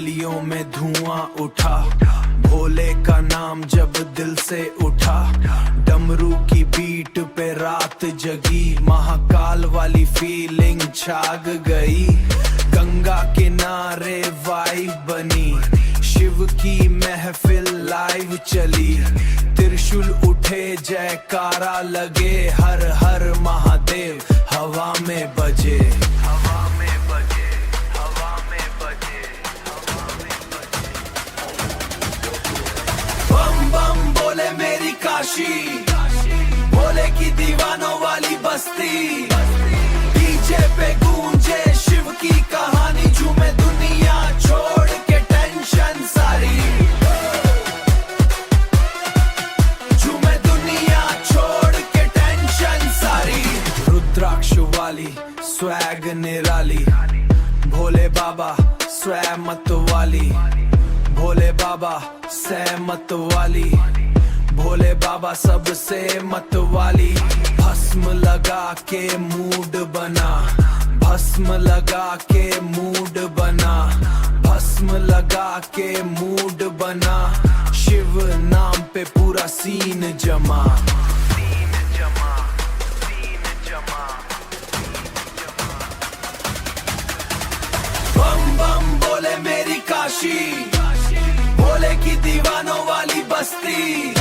गलियों में धुआं उठा, भोले का नाम जब दिल से उठा, डमरू की बीट पे रात जगी, महाकाल वाली फीलिंग छाग गई। गंगा किनारे वाइब बनी, शिव की महफिल लाइव चली, त्रिशूल उठे जयकारा लगे, हर हर महादेव हवा में बजे, हवा में बजे, हवा में बजे, हवा में बजे। बम बम बोले मेरी काशी, भोले की दीवानों वाली बस्ती, डीजे पे गूंजे शिव की कहानी, झूमे दुनिया छोड़ के टेंशन सारी, झूमे दुनिया छोड़ के टेंशन सारी। रुद्राक्ष वाली स्वैग निराली, भोले बाबा स्वैमत वाली, भोले बाबा सहमत वाली, भोले बाबा सबसे मत वाली। भस्म लगा के मूड बना, भस्म लगा के मूड बना, भस्म लगा के मूड बना, शिव नाम पे पूरा सीन जमा, सीन जमा, सीन जमा। बम बम बोले मेरी काशी, भोले की दीवानों वाली बस्ती,